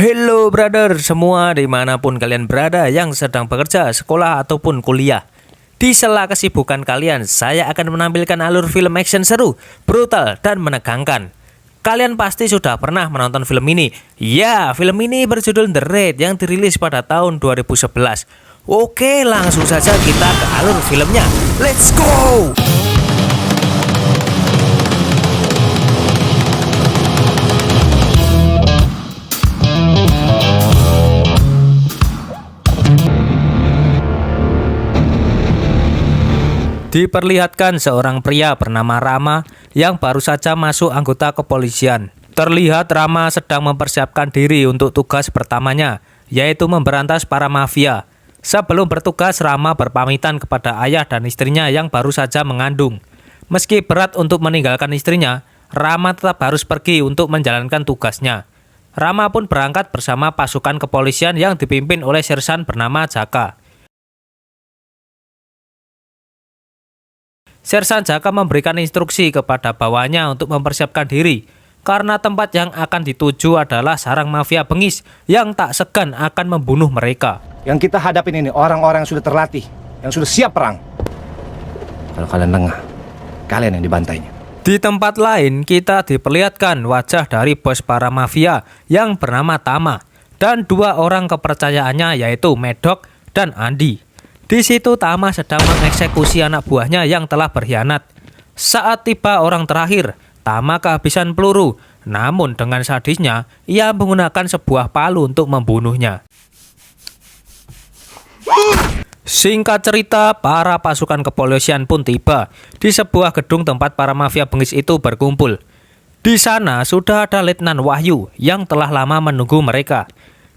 Hello brother semua dimanapun kalian berada yang sedang bekerja, sekolah ataupun kuliah. Di sela kesibukan kalian, saya akan menampilkan alur film action seru, brutal, dan menegangkan. Kalian pasti sudah pernah menonton film ini. Ya, film ini berjudul The Raid yang dirilis pada tahun 2011. Oke, langsung saja kita ke alur filmnya. Let's go! Diperlihatkan seorang pria bernama Rama yang baru saja masuk anggota kepolisian. Terlihat Rama sedang mempersiapkan diri untuk tugas pertamanya, yaitu memberantas para mafia. Sebelum bertugas, Rama berpamitan kepada ayah dan istrinya yang baru saja mengandung. Meski berat untuk meninggalkan istrinya, Rama tetap harus pergi untuk menjalankan tugasnya. Rama pun berangkat bersama pasukan kepolisian yang dipimpin oleh sersan bernama Jaka. Sersan Jaka memberikan instruksi kepada bawahannya untuk mempersiapkan diri, karena tempat yang akan dituju adalah sarang mafia bengis yang tak segan akan membunuh mereka. Yang kita hadapin ini orang-orang yang sudah terlatih, yang sudah siap perang. Kalau kalian lengah, kalian yang dibantainya. Di tempat lain, kita diperlihatkan wajah dari bos para mafia yang bernama Tama, dan dua orang kepercayaannya yaitu Medok dan Andi. Di situ Tama sedang mengeksekusi anak buahnya yang telah berkhianat. Saat tiba orang terakhir, Tama kehabisan peluru, namun dengan sadisnya, ia menggunakan sebuah palu untuk membunuhnya. Singkat cerita, para pasukan kepolisian pun tiba di sebuah gedung tempat para mafia bengis itu berkumpul. Di sana sudah ada Letnan Wahyu yang telah lama menunggu mereka.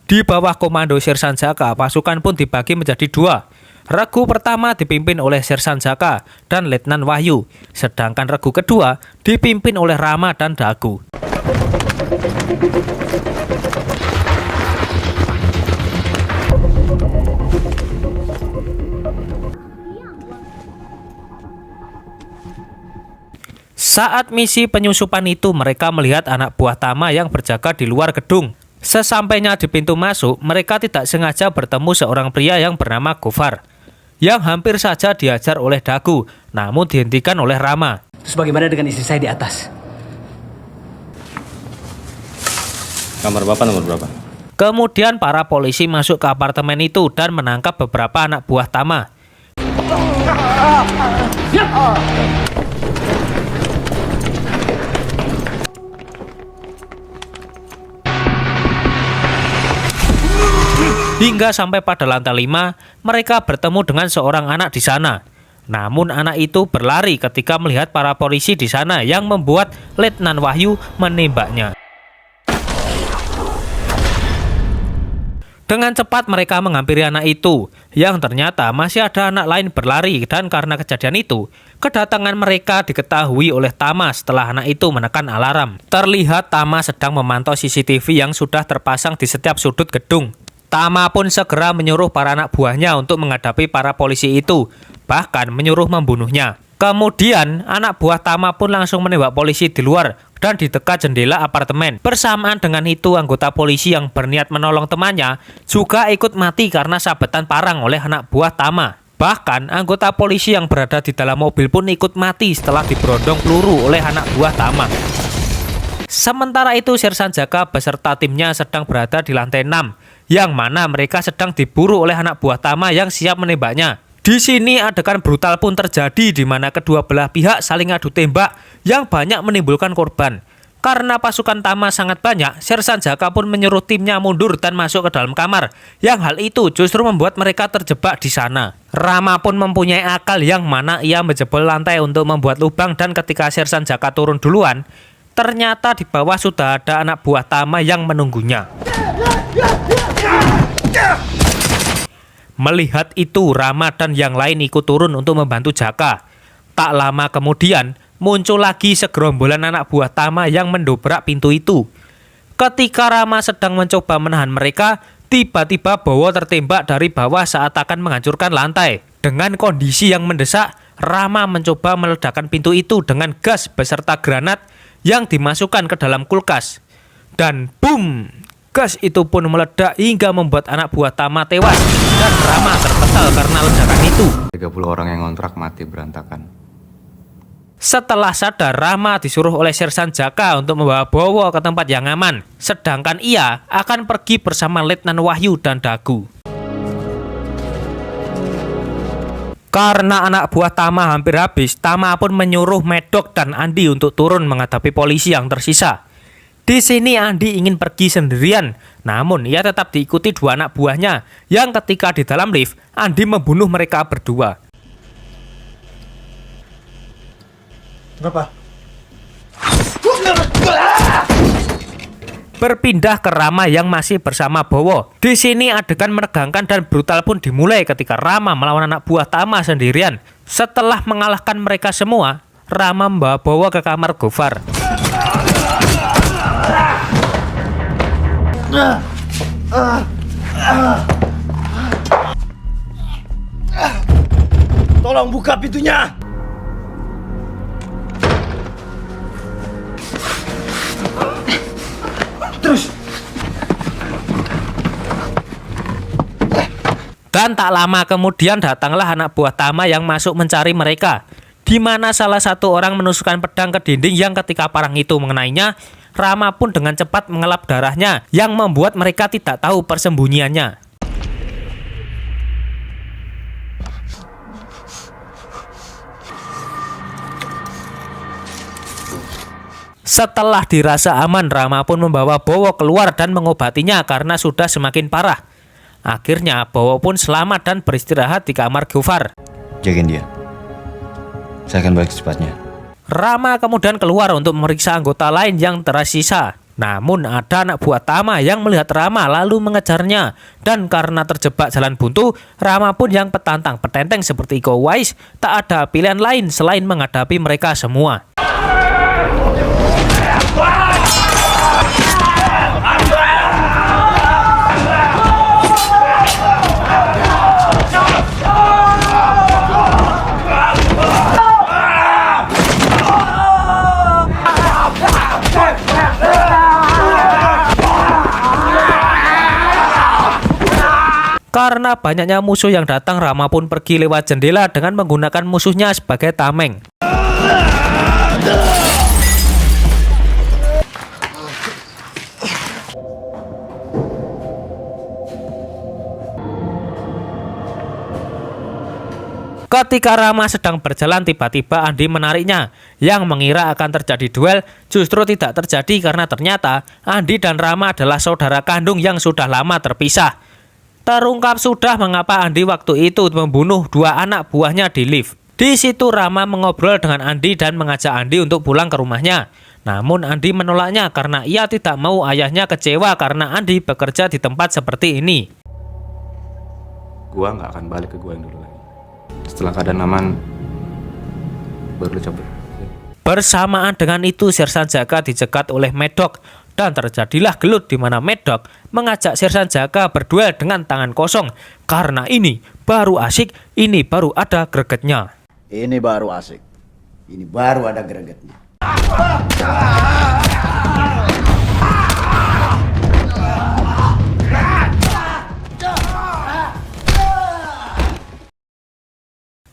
Di bawah komando Sersan Jaka, pasukan pun dibagi menjadi dua. Regu pertama dipimpin oleh Sersan Jaka dan Letnan Wahyu, sedangkan regu kedua dipimpin oleh Rama dan Dagu. Saat misi penyusupan itu, mereka melihat anak buah Tama yang berjaga di luar gedung. Sesampainya di pintu masuk, mereka tidak sengaja bertemu seorang pria yang bernama Gofar, yang hampir saja diajar oleh Dagu, namun dihentikan oleh Rama. Terus bagaimana dengan istri saya di atas? Kamar bapak nomor berapa? Kemudian para polisi masuk ke apartemen itu dan menangkap beberapa anak buah Tama. Hingga sampai pada lantai 5, mereka bertemu dengan seorang anak di sana. Namun anak itu berlari ketika melihat para polisi di sana yang membuat Letnan Wahyu menembaknya. Dengan cepat mereka menghampiri anak itu, yang ternyata masih ada anak lain berlari, dan karena kejadian itu, kedatangan mereka diketahui oleh Tama setelah anak itu menekan alarm. Terlihat Tama sedang memantau CCTV yang sudah terpasang di setiap sudut gedung. Tama pun segera menyuruh para anak buahnya untuk menghadapi para polisi itu, bahkan menyuruh membunuhnya. Kemudian, anak buah Tama pun langsung menembak polisi di luar dan di dekat jendela apartemen. Bersamaan dengan itu, anggota polisi yang berniat menolong temannya juga ikut mati karena sabetan parang oleh anak buah Tama. Bahkan, anggota polisi yang berada di dalam mobil pun ikut mati setelah diberondong peluru oleh anak buah Tama. Sementara itu, Sersan Jaka beserta timnya sedang berada di lantai 6, yang mana mereka sedang diburu oleh anak buah Tama yang siap menembaknya. Di sini adegan brutal pun terjadi di mana kedua belah pihak saling adu tembak yang banyak menimbulkan korban. Karena pasukan Tama sangat banyak, Sersan Jaka pun menyuruh timnya mundur dan masuk ke dalam kamar, yang hal itu justru membuat mereka terjebak di sana. Rama pun mempunyai akal yang mana ia menjebol lantai untuk membuat lubang, dan ketika Sersan Jaka turun duluan, ternyata di bawah sudah ada anak buah Tama yang menunggunya. Melihat itu, Rama dan yang lain ikut turun untuk membantu Jaka. Tak lama kemudian, muncul lagi segerombolan anak buah Tama yang mendobrak pintu itu. Ketika Rama sedang mencoba menahan mereka, tiba-tiba Bowo tertembak dari bawah saat akan menghancurkan lantai. Dengan kondisi yang mendesak, Rama mencoba meledakkan pintu itu dengan gas beserta granat yang dimasukkan ke dalam kulkas. Dan boom! Gas itu pun meledak hingga membuat anak buah Tama tewas dan Rama terpental karena ledakan itu. 30 orang yang ngontrak mati berantakan. Setelah sadar, Rama disuruh oleh Sersan Jaka untuk membawa Bowo ke tempat yang aman, sedangkan ia akan pergi bersama Letnan Wahyu dan Dagu. Karena anak buah Tama hampir habis, Tama pun menyuruh Medok dan Andi untuk turun menghadapi polisi yang tersisa. Di sini Andi ingin pergi sendirian, namun ia tetap diikuti dua anak buahnya yang ketika di dalam lift, Andi membunuh mereka berdua. Kenapa? Berpindah ke Rama yang masih bersama Bowo. Di sini adegan menegangkan dan brutal pun dimulai ketika Rama melawan anak buah Tama sendirian. Setelah mengalahkan mereka semua, Rama membawa Bowo ke kamar Gofar. Tolong buka pintunya. Terus. Dan tak lama kemudian datanglah anak buah Tama yang masuk mencari mereka, di mana salah satu orang menusukkan pedang ke dinding yang ketika parang itu mengenainya, Rama pun dengan cepat mengelap darahnya yang membuat mereka tidak tahu persembunyiannya. Setelah dirasa aman, Rama pun membawa Bowo keluar dan mengobatinya karena sudah semakin parah. Akhirnya Bowo pun selamat dan beristirahat di kamar Gofar. Jagain dia. Saya akan balik secepatnya. Rama kemudian keluar untuk memeriksa anggota lain yang tersisa. Namun ada anak buah Tama yang melihat Rama lalu mengejarnya. Dan karena terjebak jalan buntu, Rama pun yang petantang petenteng seperti Iko Uwais tak ada pilihan lain selain menghadapi mereka semua. Karena banyaknya musuh yang datang, Rama pun pergi lewat jendela dengan menggunakan musuhnya sebagai tameng. Ketika Rama sedang berjalan, tiba-tiba Andi menariknya. Yang mengira akan terjadi duel, justru tidak terjadi karena ternyata Andi dan Rama adalah saudara kandung yang sudah lama terpisah. Terungkap sudah mengapa Andi waktu itu membunuh dua anak buahnya di lift. Di situ Rama mengobrol dengan Andi dan mengajak Andi untuk pulang ke rumahnya. Namun Andi menolaknya karena ia tidak mau ayahnya kecewa karena Andi bekerja di tempat seperti ini. Gua nggak akan balik ke gua yang dulu lagi. Setelah keadaan aman, baru lu cabut. Bersamaan dengan itu, Sersan Jaka dicegat oleh Medok. Dan terjadilah gelut di mana Medok mengajak Sersan Jaka berduel dengan tangan kosong. Karena ini baru asik, ini baru ada gregetnya. Ini baru asik. Ini baru ada gregetnya.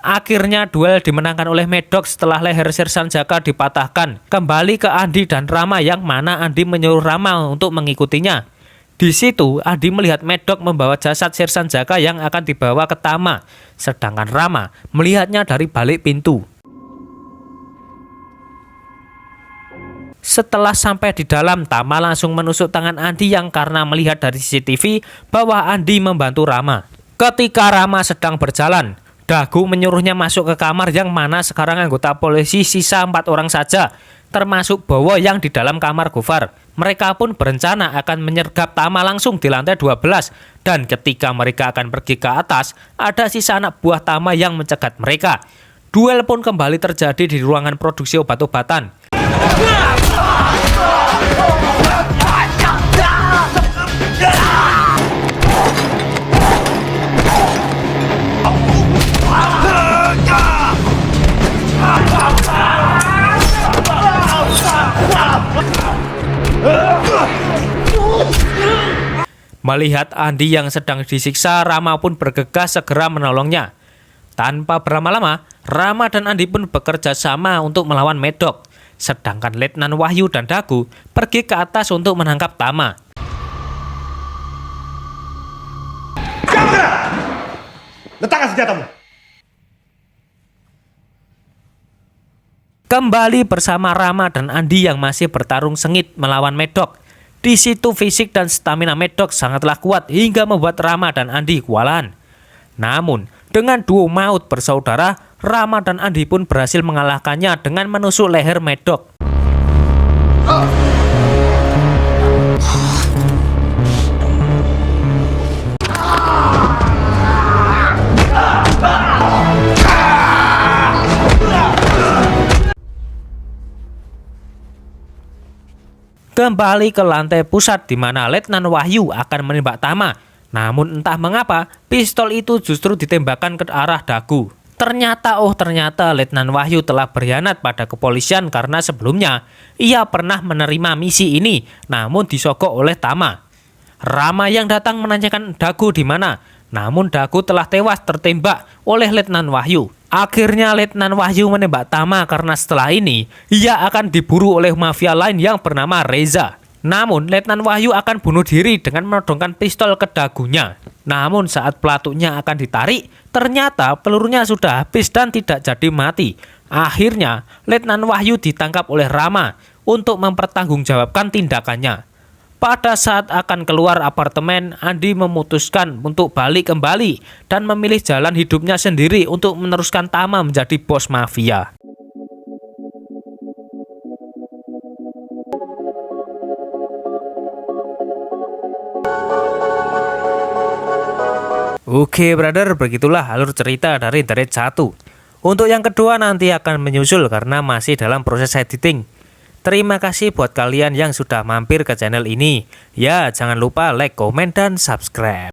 Akhirnya duel dimenangkan oleh Medok setelah leher Sersan Jaka dipatahkan. Kembali ke Andi dan Rama yang mana Andi menyuruh Rama untuk mengikutinya. Di situ Andi melihat Medok membawa jasad Sersan Jaka yang akan dibawa ke Tama. Sedangkan Rama melihatnya dari balik pintu. Setelah sampai di dalam, Tama langsung menusuk tangan Andi yang karena melihat dari CCTV bahwa Andi membantu Rama. Ketika Rama sedang berjalan, Dagu menyuruhnya masuk ke kamar yang mana sekarang anggota polisi sisa 4 orang saja, termasuk Bowo yang di dalam kamar Gofar. Mereka pun berencana akan menyergap Tama langsung di lantai 12, dan ketika mereka akan pergi ke atas, ada sisa anak buah Tama yang mencegat mereka. Duel pun kembali terjadi di ruangan produksi obat-obatan. Melihat Andi yang sedang disiksa, Rama pun bergegas segera menolongnya. Tanpa berlama-lama, Rama dan Andi pun bekerja sama untuk melawan Medok. Sedangkan Letnan Wahyu dan Dagu pergi ke atas untuk menangkap Tama. Letakkan senjatamu. Kembali bersama Rama dan Andi yang masih bertarung sengit melawan Medok. Di situ fisik dan stamina Medok sangatlah kuat hingga membuat Rama dan Andi kewalahan. Namun, dengan duo maut bersaudara, Rama dan Andi pun berhasil mengalahkannya dengan menusuk leher Medok. Kembali ke lantai pusat di mana Letnan Wahyu akan menembak Tama. Namun entah mengapa, pistol itu justru ditembakkan ke arah Dagu. Ternyata Letnan Wahyu telah berkhianat pada kepolisian karena sebelumnya ia pernah menerima misi ini, namun disogok oleh Tama. Rama yang datang menanyakan Dagu di mana, namun Dagu telah tewas tertembak oleh Letnan Wahyu. Akhirnya Letnan Wahyu menembak Tama karena setelah ini ia akan diburu oleh mafia lain yang bernama Reza. Namun Letnan Wahyu akan bunuh diri dengan menodongkan pistol ke dagunya. Namun saat pelatuknya akan ditarik, ternyata pelurunya sudah habis dan tidak jadi mati. Akhirnya Letnan Wahyu ditangkap oleh Rama untuk mempertanggungjawabkan tindakannya. Pada saat akan keluar apartemen, Andi memutuskan untuk balik kembali dan memilih jalan hidupnya sendiri untuk meneruskan Tama menjadi bos mafia. Oke brother, begitulah alur cerita dari The Raid 1. Untuk yang kedua nanti akan menyusul karena masih dalam proses editing. Terima kasih buat kalian yang sudah mampir ke channel ini. Ya, jangan lupa like, komen, dan subscribe.